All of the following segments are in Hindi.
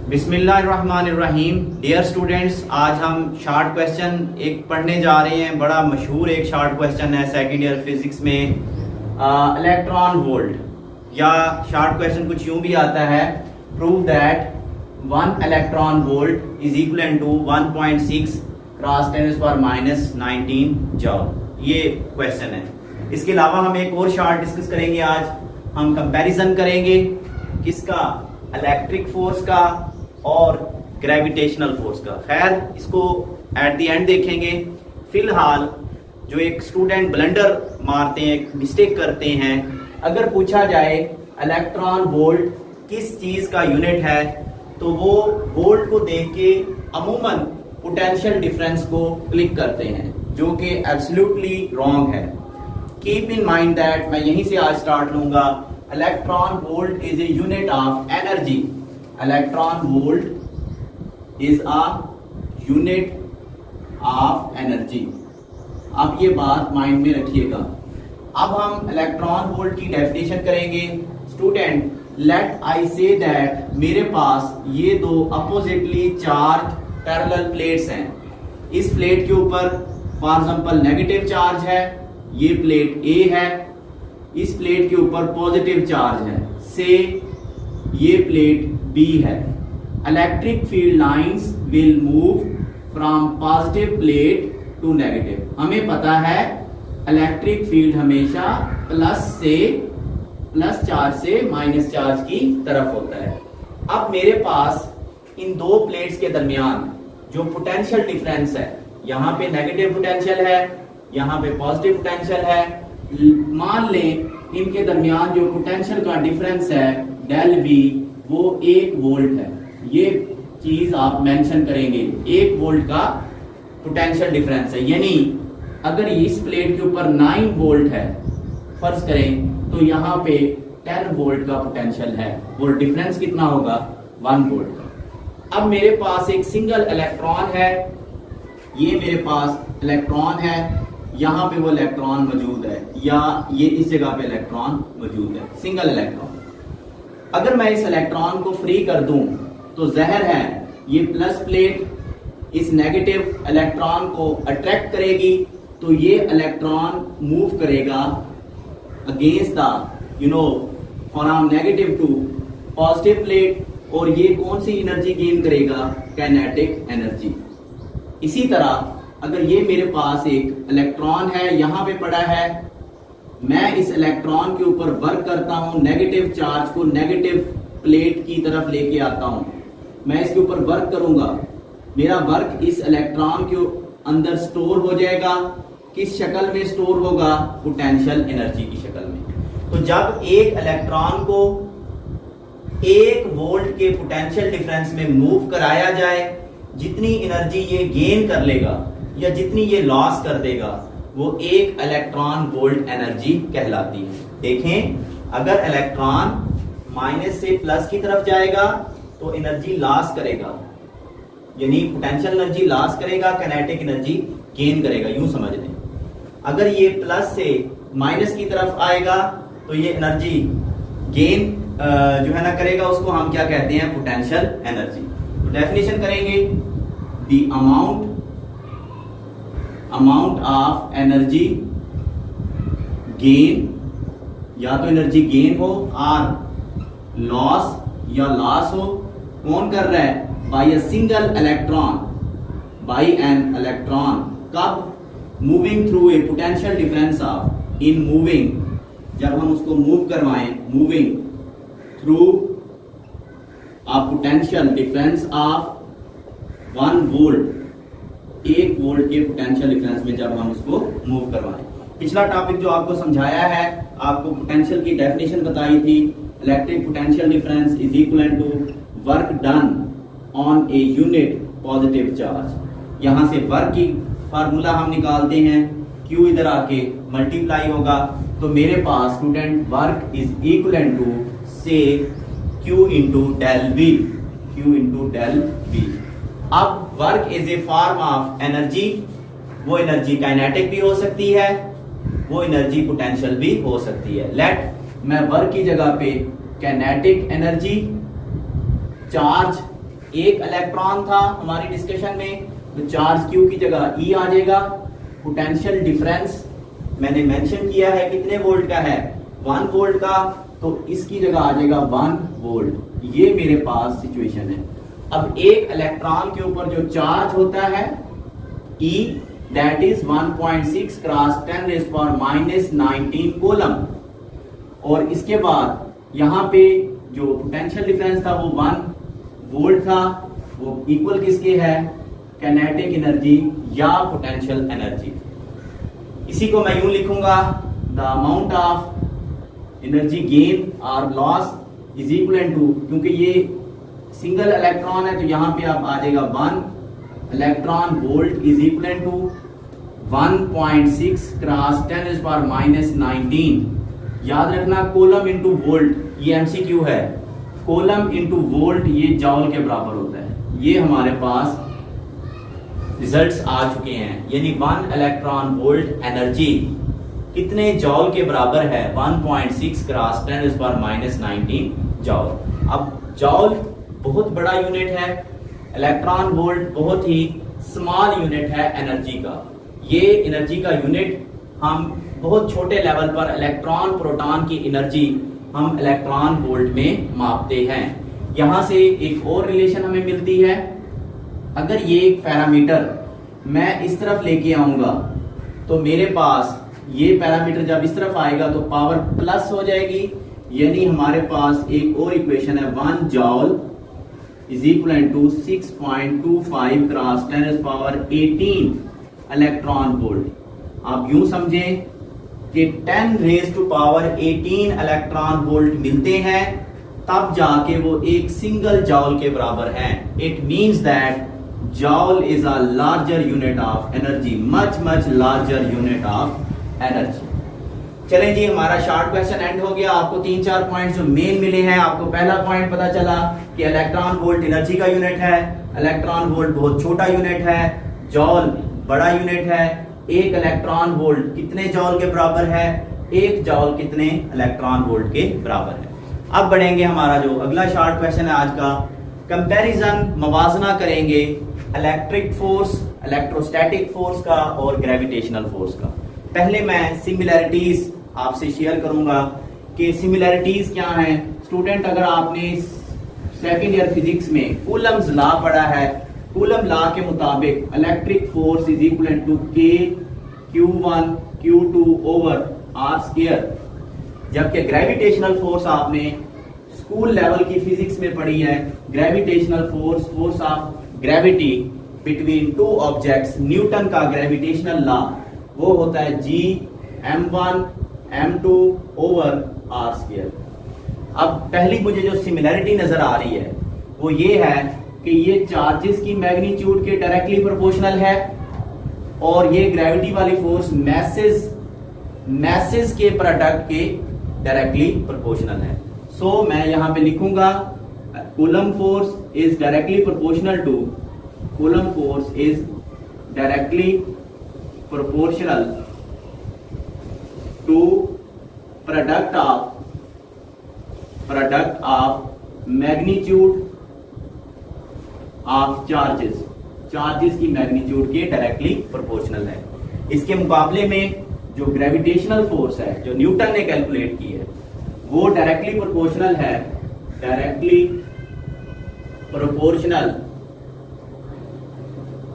बिस्मिल्लाहिर्रहमानिर्रहीम। डियर स्टूडेंट्स, आज हम शॉर्ट क्वेश्चन एक पढ़ने जा रहे हैं। बड़ा मशहूर एक शॉर्ट क्वेश्चन है सेकेंड ईयर फिजिक्स में, इलेक्ट्रॉन वोल्ट। या शॉर्ट क्वेश्चन कुछ यूं भी आता है, prove that 1 electron volt is equal to 1.6 cross 10⁻⁻19 joule. ये क्वेश्चन है। इसके अलावा हम एक और शॉर्ट डिस्कस करेंगे। आज हम कंपैरिजन करेंगे किसका, इलेक्ट्रिक फोर्स का और ग्रेविटेशनल फोर्स का। खैर, इसको एट द एंड देखेंगे। फिलहाल जो एक स्टूडेंट ब्लंडर मारते हैं, एक मिस्टेक करते हैं, अगर पूछा जाए इलेक्ट्रॉन वोल्ट किस चीज का यूनिट है, तो वो वोल्ट को देख के अमूमन पोटेंशियल डिफरेंस को क्लिक करते हैं, जो कि एब्सोल्युटली रॉन्ग है। कीप इन माइंड दैट, मैं यहीं से आज स्टार्ट लूंगा। Electron volt is a unit of energy. Electron volt is a unit of energy. अब ये बात माइंड में रखिएगा। अब हम इलेक्ट्रॉन वोल्ट की डेफिनेशन करेंगे। Student, let I say that मेरे पास ये दो अपोजिटली चार्ज पैरेलल प्लेट्स हैं। इस प्लेट के ऊपर फॉर एग्जांपल नेगेटिव चार्ज है, ये प्लेट ए है। इस प्लेट के ऊपर पॉजिटिव चार्ज है, से ये प्लेट बी है। Electric field lines will move from positive plate to negative. हमें पता है इलेक्ट्रिक फील्ड हमेशा प्लस चार्ज से माइनस चार्ज की तरफ होता है। अब मेरे पास इन दो प्लेट्स के दरमियान जो पोटेंशियल डिफरेंस है, यहाँ पे नेगेटिव पोटेंशियल है, यहाँ पे पॉजिटिव पोटेंशियल है। मान लें इनके दरमियान जो पोटेंशियल का डिफरेंस है डेल वी, वो 1 वोल्ट है। ये चीज आप मेंशन करेंगे, 1 वोल्ट का पोटेंशियल डिफरेंस है। यानी अगर इस प्लेट के ऊपर 9 वोल्ट है फर्ज करें, तो यहाँ पे 10 वोल्ट का पोटेंशियल है। वो डिफरेंस कितना होगा, 1 वोल्ट का। अब मेरे पास एक सिंगल इलेक्ट्रॉन है, ये मेरे पास इलेक्ट्रॉन है, यहाँ पे वो इलेक्ट्रॉन मौजूद है, या ये इस जगह पे इलेक्ट्रॉन मौजूद है, सिंगल इलेक्ट्रॉन। अगर मैं इस इलेक्ट्रॉन को फ्री कर दूं, तो जहर है ये प्लस प्लेट इस नेगेटिव इलेक्ट्रॉन को अट्रैक्ट करेगी, तो ये इलेक्ट्रॉन मूव करेगा against the from negative to positive plate, और ये कौन सी एनर्जी गेन करेगा, काइनेटिक एनर्जी। इसी तरह अगर ये मेरे पास एक इलेक्ट्रॉन है, यहां पे पड़ा है, मैं इस इलेक्ट्रॉन के ऊपर वर्क करता हूं, नेगेटिव चार्ज को नेगेटिव प्लेट की तरफ लेके आता हूं, मैं इसके ऊपर वर्क करूंगा, मेरा वर्क इस इलेक्ट्रॉन के अंदर स्टोर हो जाएगा। किस शक्ल में स्टोर होगा, पोटेंशियल एनर्जी की शक्ल में। तो जब एक इलेक्ट्रॉन को 1 वोल्ट के पोटेंशियल डिफरेंस में मूव कराया जाए, जितनी एनर्जी ये गेन कर लेगा या जितनी ये लॉस कर देगा, वो 1 इलेक्ट्रॉन वोल्ट एनर्जी कहलाती है। देखें, अगर इलेक्ट्रॉन माइनस से प्लस की तरफ जाएगा तो एनर्जी लॉस करेगा, यानी पोटेंशियल एनर्जी लॉस करेगा, काइनेटिक एनर्जी गेन करेगा, यूं समझ लें। अगर ये प्लस से माइनस की तरफ आएगा तो ये एनर्जी गेन जो है ना करेगा, उसको हम क्या कहते हैं, पोटेंशियल एनर्जी। तो डेफिनेशन करेंगे, the amount of energy gain, या तो एनर्जी गेन हो और लॉस, या लॉस हो, कौन कर रहा है, by a single electron, by an electron. कब, moving through a potential difference of, in moving, जब हम उसको मूव करवाएं, moving through a potential difference of 1 volt, 1 volt के पोटेंशियल डिफरेंस में जब हम उसको मूव करवाएं। पिछला टॉपिक जो आपको समझाया है, आपको पोटेंशियल की डेफिनेशन बताई थी। Electric potential difference is equal to work done on a unit positive charge. यहां से वर्क की फार्मूला हम निकालते हैं, Q इधर आके मल्टीप्लाई होगा, तो मेरे पास student work is equal to से Q into del V, Q into del V. अब work is a form of energy, वो एनर्जी काइनेटिक भी हो सकती है, वो एनर्जी पोटेंशियल भी हो सकती है। लेट मैं वर्क की जगह पे काइनेटिक एनर्जी, चार्ज एक इलेक्ट्रॉन था हमारी डिस्कशन में, तो चार्ज क्यू की जगह ई आ जाएगा। पोटेंशियल डिफरेंस मैंने मेंशन किया है कितने वोल्ट का है, 1 वोल्ट का, तो इसकी जगह आ जाएगा 1 वोल्ट। ये मेरे पास सिचुएशन है। अब एक इलेक्ट्रॉन के ऊपर जो चार्ज होता है E, that is 1.6 cross 10⁻⁻19 coulomb, और इसके बाद यहां पे जो पोटेंशियल डिफरेंस था वो 1 वोल्ट था, वो इक्वल किसके है, काइनेटिक एनर्जी या पोटेंशियल एनर्जी। इसी को मैं यूं लिखूंगा, the amount of energy gain और लॉस इज इक्वल टू, क्योंकि ये सिंगल इलेक्ट्रॉन है तो यहां पे आप आ जाएगा 1 electron volt is equal to 1.6 cross 10⁻⁻19। याद रखना कूलम इंटू वोल्ट, ये एमसीक्यू है, कूलम इंटू वोल्ट ये जॉल के बराबर होता है। ये हमारे पास रिजल्ट्स आ चुके हैं, यानी 1 इलेक्ट्रॉन वोल्ट एनर्जी कितने जॉल के बराबर है, 1.6 क्रॉस 10⁻⁻19 जॉल। अब जॉल बहुत बड़ा यूनिट है, इलेक्ट्रॉन वोल्ट बहुत ही स्मॉल यूनिट है एनर्जी का। ये एनर्जी का यूनिट हम बहुत छोटे लेवल पर इलेक्ट्रॉन प्रोटॉन की एनर्जी हम इलेक्ट्रॉन वोल्ट में मापते हैं। यहां से एक और रिलेशन हमें मिलती है, अगर ये एक पैरामीटर मैं इस तरफ लेके आऊंगा तो मेरे पास ये पैरामीटर जब इस तरफ आएगा तो पावर प्लस हो जाएगी, यानी हमारे पास एक और इक्वेशन है 1 joule is equal to 6.25 cross 10⁻18 electron volt. आप यूं समझें कि 10⁻18 इलेक्ट्रॉन वोल्ट मिलते हैं, तब जाके वो एक सिंगल जॉल के बराबर हैं। It means that जॉल is a larger unit of energy, much larger unit of energy. चलें जी, हमारा शॉर्ट क्वेश्चन एंड हो गया। आपको 3-4 पॉइंट्स जो मेन मिले हैं। आपको पहला पॉइंट पता चला कि इलेक्ट्रॉन वोल्ट एनर्जी का यूनिट है, इलेक्ट्रॉन वोल्ट बहुत छोटा यूनिट है, जॉल बड़ा यूनिट है, एक इलेक्ट्रॉन वोल्ट कितने जॉल के बराबर है, एक जॉल कितने इलेक्ट्रॉन वोल्ट के बराबर है। अब बढ़ेंगे, हमारा जो अगला शॉर्ट क्वेश्चन है आज का, कंपैरिजन, मवाजना करेंगे इलेक्ट्रिक फोर्स, इलेक्ट्रोस्टैटिक फोर्स का और ग्रेविटेशनल फोर्स का। पहले मैं सिमिलैरिटीज आपसे शेयर करूंगा कि सिमिलैरिटीज क्या हैं। स्टूडेंट, अगर आपने सेकेंड ईयर फिजिक्स में कूलम्स लॉ पढ़ा है, कूलम लॉ के मुताबिक electric force is equal to K Q1 Q2 over R square, जबकि ग्रेविटेशनल फोर्स आपने स्कूल लेवल की फिजिक्स में पढ़ी है। Gravitational force, force of gravity between two objects, Newton का ग्रेविटेशनल लॉ वो होता है G m1 m2 over R square. अब पहली मुझे जो सिमिलैरिटी नजर आ रही है वो ये है कि ये चार्जेस की मैग्नीट्यूड के डायरेक्टली प्रोपोर्शनल है और ये ग्रेविटी वाली फोर्स मैसेज के प्रोडक्ट के डायरेक्टली प्रोपोर्शनल है। सो मैं यहां पे लिखूंगा coulomb force is directly proportional to, coulomb force is directly proportional to product of magnitude of charges की मैग्नीट्यूड के डायरेक्टली प्रोपोर्शनल है। इसके मुकाबले में जो ग्रेविटेशनल फोर्स है जो न्यूटन ने कैलकुलेट की है वो डायरेक्टली प्रोपोर्शनल है, directly proportional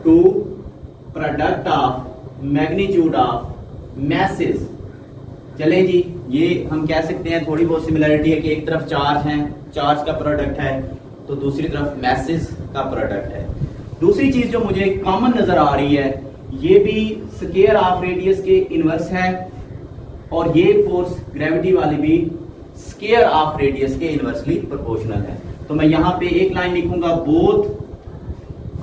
to product of magnitude of message. चले जी, ये हम कह सकते हैं थोड़ी बहुत सिमिलरिटी है कि एक तरफ चार्ज है, चार्ज का प्रोडक्ट है, तो दूसरी तरफ मैसेज का प्रोडक्ट है। दूसरी चीज जो मुझे कॉमन नजर आ रही है, ये भी स्क्वायर ऑफ रेडियस के इनवर्स है और ये फोर्स ग्रेविटी वाली भी स्क्वायर ऑफ रेडियस के इनवर्सली प्रोपोर्शनल है। तो मैं यहां पे एक लाइन लिखूंगा, both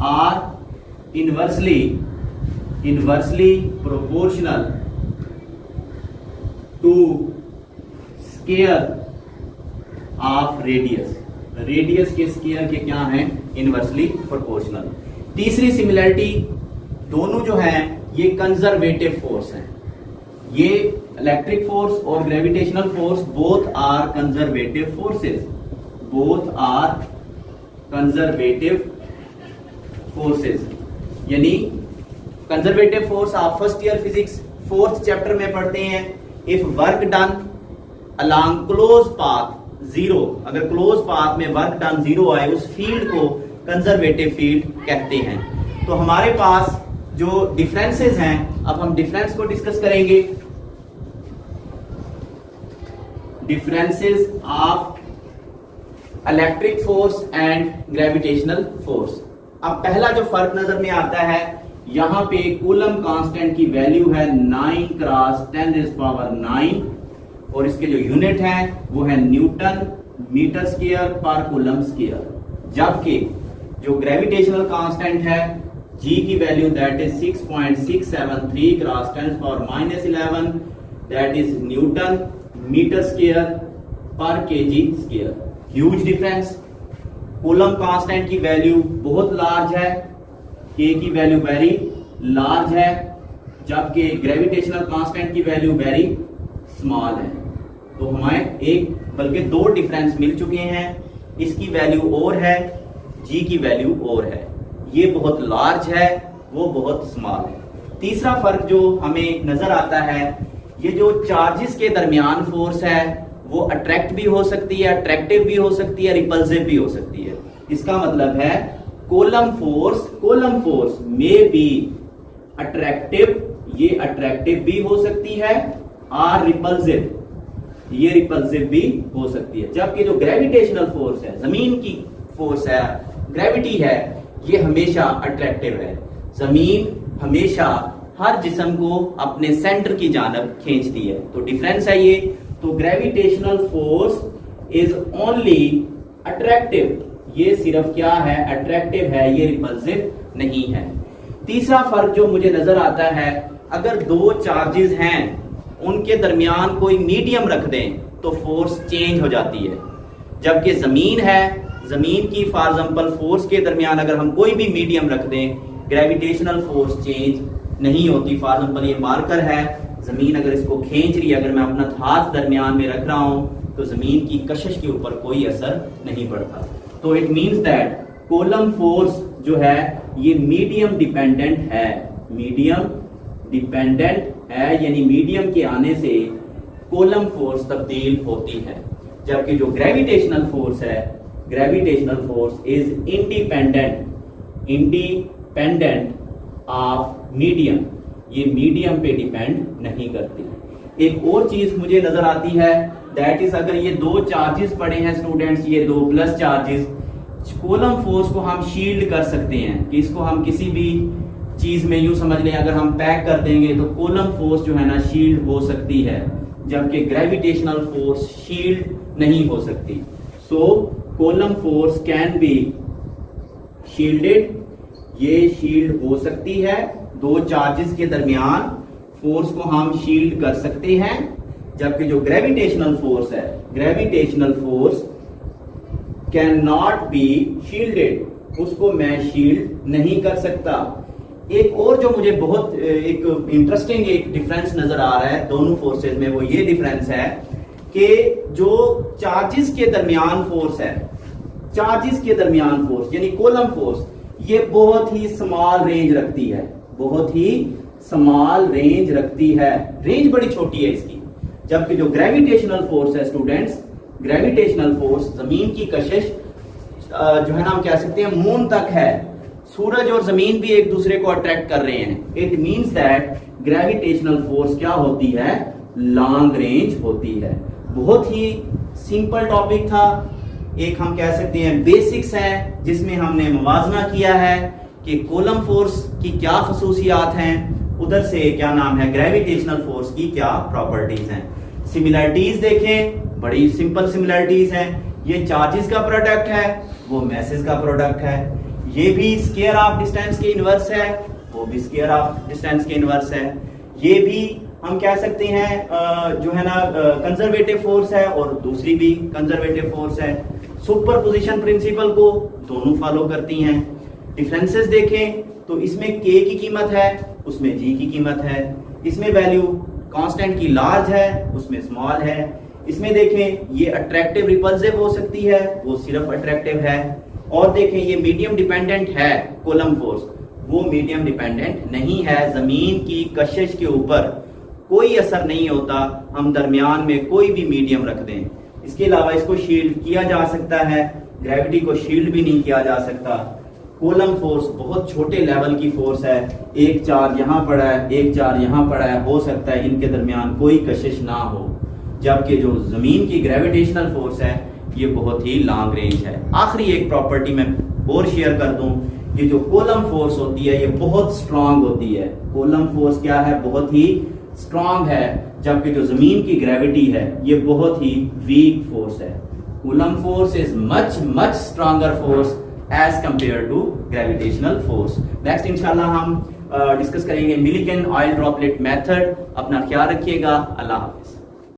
are inversely proportional to square of radius के स्क्वायर के क्या हैं, इनवर्सली प्रोपोर्शनल। तीसरी सिमिलरिटी, दोनों जो हैं ये कंजर्वेटिव फोर्स हैं। ये इलेक्ट्रिक फोर्स और gravitational force both are conservative forces, both are conservative forces, यानी कंजर्वेटिव फोर्स आप first year physics 4th chapter में पढ़ते हैं। If work done along close path 0, अगर क्लोज पाथ में वर्क डन 0 आए, उस फील्ड को कंजर्वेटिव फील्ड कहते हैं। तो हमारे पास जो डिफरेंसेस हैं, अब हम डिफरेंस को डिस्कस करेंगे। Differences of electric force and gravitational force. अब पहला जो फर्क नजर में आता है, यहां पे कूलम कांस्टेंट की वैल्यू है 9 क्रॉस 10⁹ और इसके जो यूनिट है वो है newton metre square per coulomb square, जबकि जो ग्रेविटेशनल कांस्टेंट है G की value that is 6.673 cross 10⁻11 that is newton metre square per KG square. Huge difference. Coulomb constant की वैल्यू बहुत लार्ज है, K की वैल्यू वेरी लार्ज है, जबकि ग्रेविटेशनल कांस्टेंट की वैल्यू वेरी स्मॉल है। तो हमें एक बल्कि 2 डिफरेंस मिल चुके हैं। इसकी वैल्यू और है, G की वैल्यू और है। ये बहुत लार्ज है, वो बहुत स्मॉल है। तीसरा फर्क जो हमें नजर आता है, ये जो चार्जेस के दरमियान फोर्स है वो अट्रैक्ट भी हो सकती है, अट्रैक्टिव भी हो सकती है, रिपल्सिव भी हो सकती है। इसका मतलब है कोलम फोर्स में बी अट्रैक्टिव, ये अट्रैक्टिव भी हो सकती है, और रिपल्सिव, ये रिपल्सिव भी हो सकती है। जबकि जो ग्रेविटेशनल फोर्स है, जमीन की फोर्स है, ग्रेविटी है, ये हमेशा अट्रैक्टिव है। जमीन हमेशा हर जिस्म को अपने सेंटर की जानब खींचती है। तो डिफरेंस है ये। तो gravitational force is only attractive, ये सिर्फ क्या है, अट्रैक्टिव है, ये रिपल्सिव नहीं है। तीसरा फर्क जो मुझे नजर आता है, अगर 2 चार्जेस हैं उनके दरमियान कोई मीडियम रख दें तो फोर्स चेंज हो जाती है। जबकि जमीन है, जमीन की फॉर एग्जांपल फोर्स के दरमियान अगर हम कोई भी मीडियम रख दें, ग्रेविटेशनल फोर्स चेंज नहीं होती। फॉर एग्जांपल ये मार्कर है, जमीन अगर इसको खींच रही है, अगर मैं अपना हाथ दरमियान में रख रहा हूं तो जमीन की कशिश के ऊपर कोई असर नहीं पड़ता। तो it means that Coulomb force जो है ये मीडियम डिपेंडेंट है, मीडियम डिपेंडेंट है, यानी मीडियम के आने से कोलम फोर्स तब्दील होती है। जबकि जो ग्रेविटेशनल फोर्स है, gravitational force is independent of medium, ये मीडियम पे डिपेंड नहीं करती। एक और चीज मुझे नजर आती है, दैट इज अगर ये 2 चार्जेस पड़े हैं स्टूडेंट्स, ये 2 प्लस चार्जेस, कोलम फोर्स को हम शील्ड कर सकते हैं कि इसको हम किसी भी चीज में यूं समझ लें, अगर हम पैक कर देंगे तो कोलम फोर्स जो है ना शील्ड हो सकती है, जबकि ग्रेविटेशनल फोर्स शील्ड नहीं हो सकती। So coulomb force can be shielded, ये शील्ड हो सकती है। 2 चार्जेस के दरमियान फोर्स को हम शील्ड कर सकते हैं, जबकि जो ग्रेविटेशनल फोर्स है, gravitational force can not be shielded, उसको मैं शील्ड नहीं कर सकता। एक और जो मुझे बहुत एक इंटरेस्टिंग एक डिफरेंस नजर आ रहा है दोनों फोर्सेस में, वो ये डिफरेंस है कि जो चार्जेस के दरमियान फोर्स है, चार्जेस के दरमियान फोर्स यानी कोलम फोर्स, ये बहुत ही स्मॉल रेंज रखती है, बहुत ही स्मॉल रेंज रखती है, रेंज बड़ी छोटी है इसकी। जबकि जो ग्रेविटेशनल फोर्स है स्टूडेंट्स, ग्रेविटेशनल फोर्स जमीन की कशिश जो है ना हम कह सकते हैं मून तक है, सूरज और जमीन भी एक दूसरे को अट्रैक्ट कर रहे हैं। It means that gravitational force क्या होती है, लॉन्ग रेंज होती है। बहुत ही सिंपल टॉपिक था, एक हम कह सकते हैं बेसिक्स है, जिसमें हमने मुवाजना किया है कि कोलम फोर्स की क्या खसूसियात हैं, उधर से क्या नाम है ग्रेविटेशनल फोर्स की क्या प्रॉपर्टीज हैं। सिमिलरिटीज देखें, बड़ी सिंपल सिमिलरिटीज हैं। ये चार्जेस का प्रोडक्ट है, वो मैसेज का प्रोडक्ट है। ये भी स्क्वायर ऑफ डिस्टेंस के इनवर्स है, वो भी स्क्वायर ऑफ डिस्टेंस के इनवर्स है। ये भी हम कह सकते हैं जो है ना कंजर्वेटिव फोर्स है, और दूसरी भी कंजर्वेटिव फोर्स है। सुपरपोजिशन प्रिंसिपल को दोनों फॉलो करती हैं। डिफरेंसेस देखें तो इसमें K की कीमत है, उसमें G की कीमत है। इसमें वैल्यू कांस्टेंट की लार्ज है, उसमें स्मॉल है। इसमें देखें ये अट्रैक्टिव रिपल्सिव हो सकती है, वो सिर्फ अट्रैक्टिव है। और देखें ये मीडियम डिपेंडेंट है कूलम फोर्स, वो मीडियम डिपेंडेंट नहीं है। जमीन की कशिश के ऊपर कोई असर नहीं होता, हम दरमियान में कोई भी मीडियम रख दें। इसके अलावा इसको शील्ड किया जा सकता है, ग्रेविटी को शील्ड भी नहीं किया जा सकता। कूलम फोर्स बहुत छोटे लेवल की फोर्स है, एक चार्ज यहाँ पड़ा है, एक चार्ज यहाँ पड़ा है, हो सकता है इनके दरमियान कोई कशिश ना हो। जबकि जो जमीन की ग्रेविटेशनल फोर्स है ये बहुत ही लॉन्ग रेंज है। आखिरी एक प्रॉपर्टी मैं और शेयर कर दूं, ये जो कूलम फोर्स होती है ये बहुत स्ट्रांग होती है। कूलम फोर्स क्या है, बहुत ही स्ट्रांग है, जबकि जो जमीन की ग्रेविटी है ये बहुत ही वीक फोर्स है। Coulomb force is much much stronger force as compare to gravitational force. Next इंशाल्लाह हम डिस्कस करेंगे मिलिकन ऑयल ड्रॉपलेट मेथड। अपना ख्याल रखिएगा। अल्लाह हाफिज।